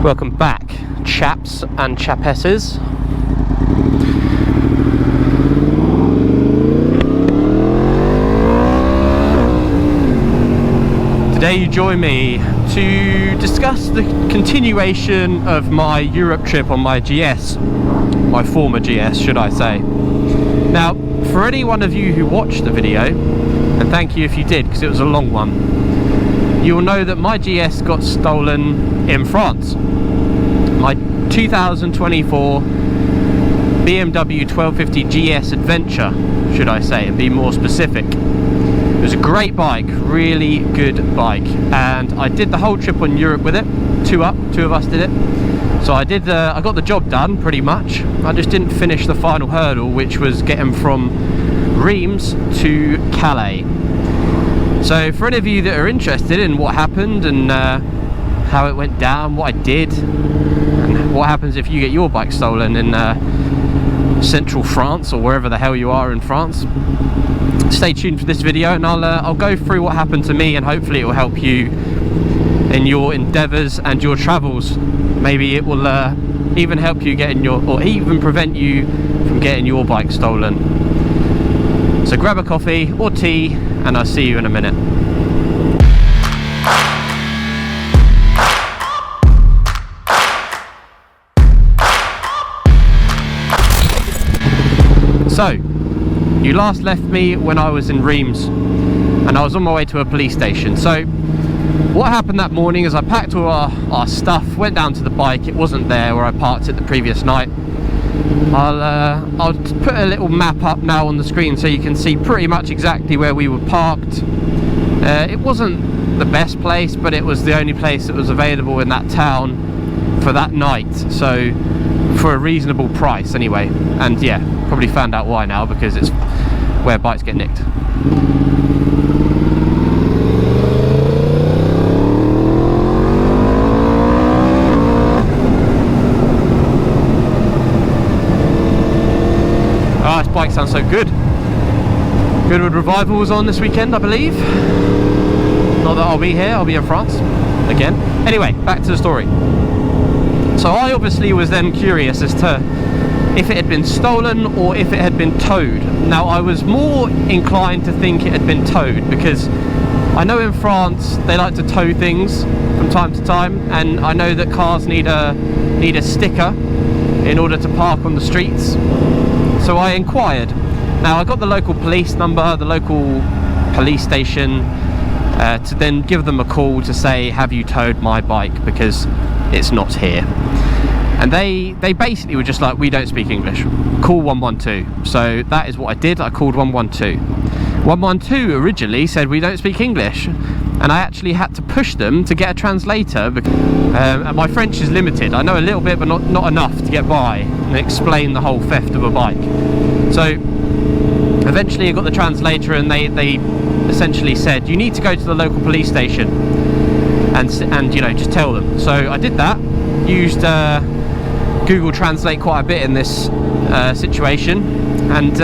Welcome back, chaps and chapesses. Today you join me to discuss the continuation of my Europe trip on my GS, my former GS should I say. Now, for any one of you who watched the video, and thank you if you did because it was a long one, you will know that my GS got stolen in France. My 2024 BMW 1250 GS Adventure, should I say, and be more specific. It was a great bike, really good bike, and I did the whole trip on Europe with it. Two of us did it. So I got the job done pretty much. I just didn't finish the final hurdle, which was getting from Reims to Calais. So for any of you that are interested in what happened and how it went down, what I did, and what happens if you get your bike stolen in central France or wherever the hell you are in France, stay tuned for this video and I'll go through what happened to me, and hopefully it will help you in your endeavours and your travels. Maybe it will even help you or even prevent you from getting your bike stolen. So grab a coffee or tea and I'll see you in a minute. So, you last left me when I was in Reims and I was on my way to a police station. So, what happened that morning is I packed all our stuff, went down to the bike. It wasn't there where I parked it the previous night. I'll put a little map up now on the screen so you can see pretty much exactly where we were parked. It wasn't the best place, but it was the only place that was available in that town for that night, so for a reasonable price anyway. And yeah, probably found out why now, because it's where bikes get nicked. This bike sounds so good. Goodwood Revival was on this weekend, I believe. Not that I'll be here, I'll be in France again. Anyway, back to the story. So I obviously was then curious as to if it had been stolen or if it had been towed. Now, I was more inclined to think it had been towed, because I know in France they like to tow things from time to time, and I know that cars need a sticker in order to park on the streets. So I inquired. Now, I got the local police number, the local police station, to then give them a call to say, have you towed my bike, because it's not here. And they basically were just like, we don't speak English, call 112. So that is what I did. I called 112. 112 originally said we don't speak English, and I actually had to push them to get a translator because and my French is limited. I know a little bit, but not enough to get by and explain the whole theft of a bike. So eventually I got the translator, and they essentially said, you need to go to the local police station and you know, just tell them. So I did that, used Google Translate quite a bit in this situation, and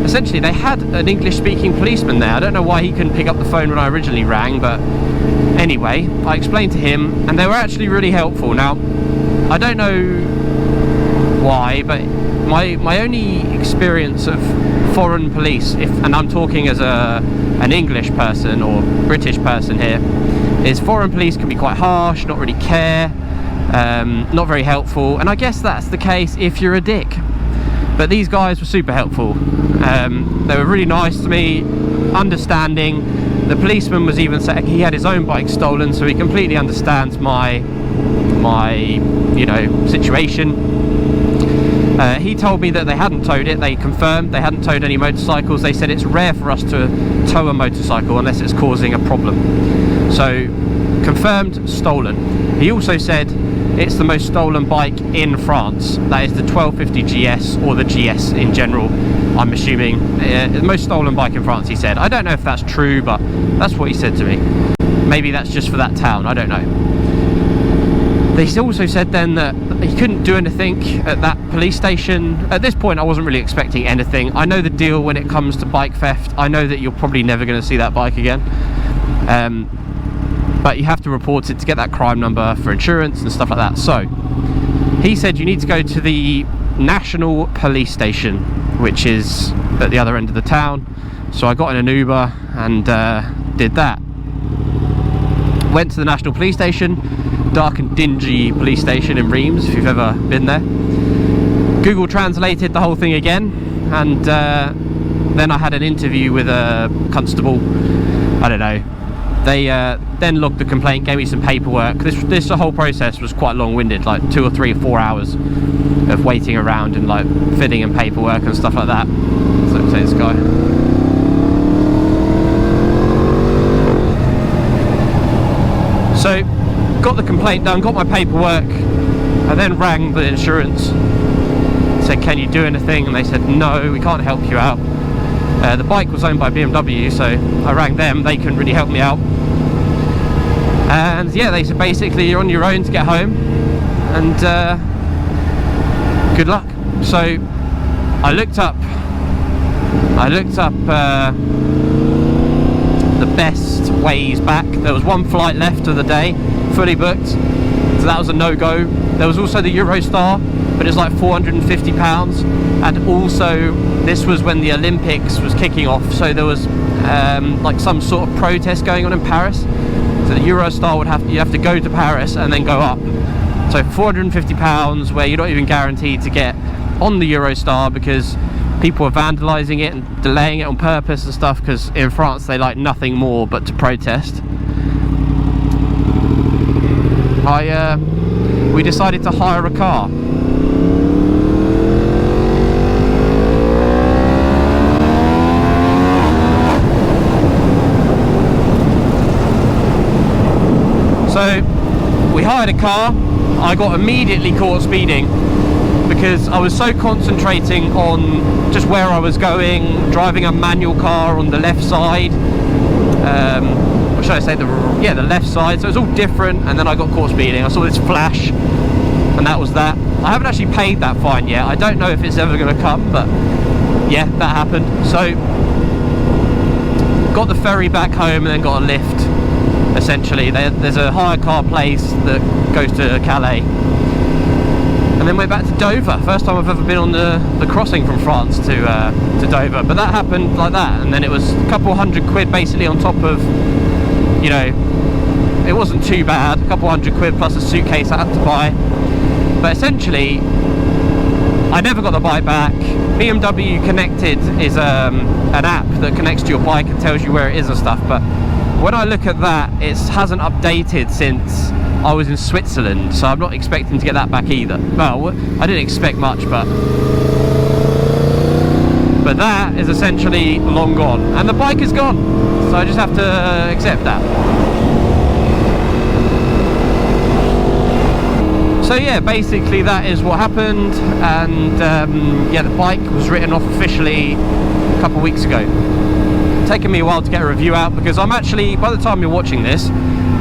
essentially they had an English speaking policeman there. I don't know why he couldn't pick up the phone when I originally rang, but anyway, I explained to him and they were actually really helpful. Now, I don't know why, but my only experience of foreign police, and I'm talking as an English person or British person here, is foreign police can be quite harsh, not really care, not very helpful, and I guess that's the case if you're a dick. But these guys were super helpful. They were really nice to me, understanding. The policeman was even saying he had his own bike stolen, so he completely understands my you know, situation. He told me that they hadn't towed it. They confirmed they hadn't towed any motorcycles. They said it's rare for us to tow a motorcycle unless it's causing a problem. So confirmed, stolen. He also said it's the most stolen bike in France. That is the 1250 GS, or the GS in general, I'm assuming. The most stolen bike in France, he said. I don't know if that's true, but that's what he said to me. Maybe that's just for that town, I don't know. They also said then that he couldn't do anything at that police station. At this point, I wasn't really expecting anything. I know the deal when it comes to bike theft. I know that you're probably never going to see that bike again. but you have to report it to get that crime number for insurance and stuff like that. So he said you need to go to the National Police Station, which is at the other end of the town. So I got in an Uber and did that. Went to the National Police Station, dark and dingy police station in Reims, if you've ever been there. Google translated the whole thing again, and then I had an interview with a constable. I don't know. They then logged the complaint, gave me some paperwork. This whole process was quite long-winded, like 2 or 3 or 4 hours of waiting around and like filling in paperwork and stuff like that. So say this guy. So got the complaint done, got my paperwork. I then rang the insurance, said can you do anything, and they said no, we can't help you out. The bike was owned by BMW, so I rang them, they couldn't really help me out. And yeah, they said basically you're on your own to get home, and good luck. So I looked up the best ways back. There was one flight left of the day, fully booked, so that was a no-go. There was also the Eurostar, but it's like £450, and also this was when the Olympics was kicking off, so there was like some sort of protest going on in Paris. So the Eurostar you have to go to Paris and then go up. So £450, where you're not even guaranteed to get on the Eurostar because people are vandalising it and delaying it on purpose and stuff, because in France they like nothing more but to protest. We decided to hire a car. So we hired a car. I got immediately caught speeding because I was so concentrating on just where I was going, driving a manual car on the left side, or should I say the left side, so it was all different, and then I got caught speeding. I saw this flash, and that was that. I haven't actually paid that fine yet. I don't know if it's ever going to come, but yeah, that happened. So got the ferry back home and then got a lift, essentially. There's a hire car place that goes to Calais, and then went back to Dover. First time I've ever been on the crossing from France to Dover, but that happened like that. And then it was a couple £100 basically on top of, you know, it wasn't too bad, a couple £100 plus a suitcase I had to buy. But essentially I never got the bike back. BMW Connected is an app that connects to your bike and tells you where it is and stuff, but when I look at that, it hasn't updated since I was in Switzerland, so I'm not expecting to get that back either. Well, I didn't expect much, but that is essentially long gone, and the bike is gone, so I just have to accept that. So yeah, basically that is what happened, and yeah, the bike was written off officially a couple of weeks ago. Taken me a while to get a review out, because I'm actually, by the time you're watching this,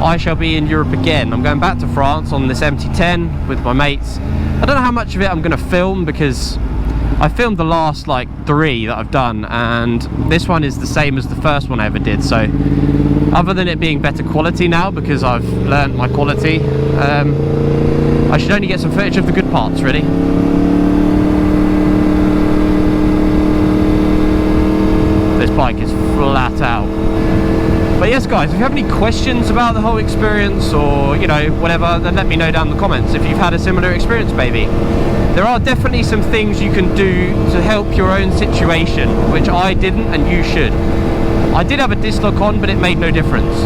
I shall be in Europe again. I'm going back to France on this MT10 with my mates. I don't know how much of it I'm going to film, because I filmed the last like 3 that I've done, and this one is the same as the first one I ever did, so other than it being better quality now because I've learnt my quality, I should only get some footage of the good parts, really. This bike is flat out. But yes guys, if you have any questions about the whole experience, or you know, whatever, then let me know down in the comments if you've had a similar experience maybe. There are definitely some things you can do to help your own situation, which I didn't and you should. I did have a disc lock on, but it made no difference.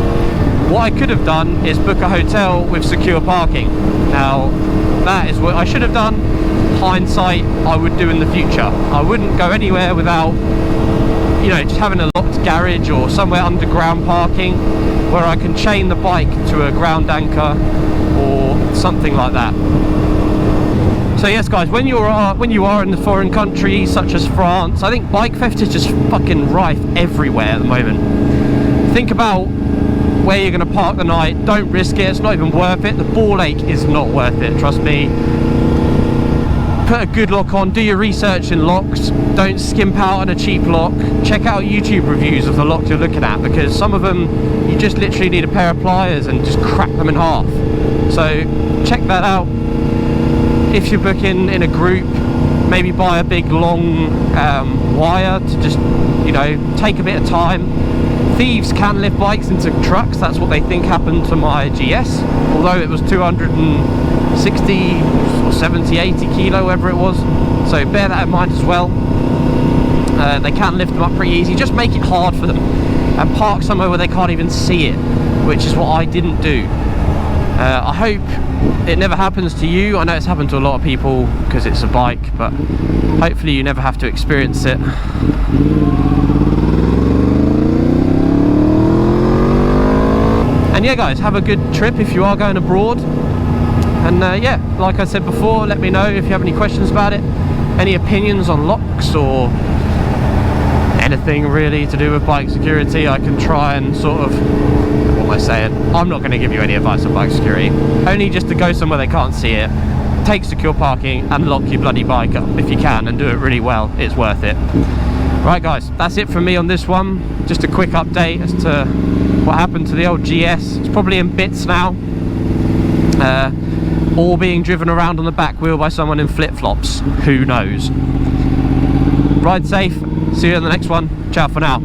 What I could have done is book a hotel with secure parking. Now, that is what I should have done. Hindsight, I would do in the future. I wouldn't go anywhere without, you know, just having a locked garage or somewhere underground parking where I can chain the bike to a ground anchor or something like that. So yes guys, when you are in the foreign countries such as France, I think bike theft is just fucking rife everywhere at the moment. Think about where you're going to park the night. Don't risk it, it's not even worth it. The ball ache is not worth it, trust me. put a good lock on, do your research in locks, don't skimp out on a cheap lock. Check out YouTube reviews of the lock you're looking at, because some of them you just literally need a pair of pliers and just crack them in half. So check that out. If you're booking in a group, maybe buy a big long wire to just, you know, take a bit of time. Thieves can lift bikes into trucks. That's what they think happened to my GS, although it was 260 or 70, 80 kilo, whatever it was. So bear that in mind as well. They can lift them up pretty easy. Just make it hard for them and park somewhere where they can't even see it, which is what I didn't do. I hope it never happens to you. I know it's happened to a lot of people because it's a bike, but hopefully you never have to experience it. And yeah guys, have a good trip if you are going abroad. And yeah, like I said before, let me know if you have any questions about it, any opinions on locks or anything really to do with bike security. I can try and sort of, what am I saying? I'm not going to give you any advice on bike security, only just to go somewhere they can't see it, take secure parking and lock your bloody bike up if you can, and do it really well. It's worth it. Right guys, that's it from me on this one. Just a quick update as to what happened to the old GS. It's probably in bits now, or being driven around on the back wheel by someone in flip-flops. Who knows? Ride safe. See you in the next one. Ciao for now.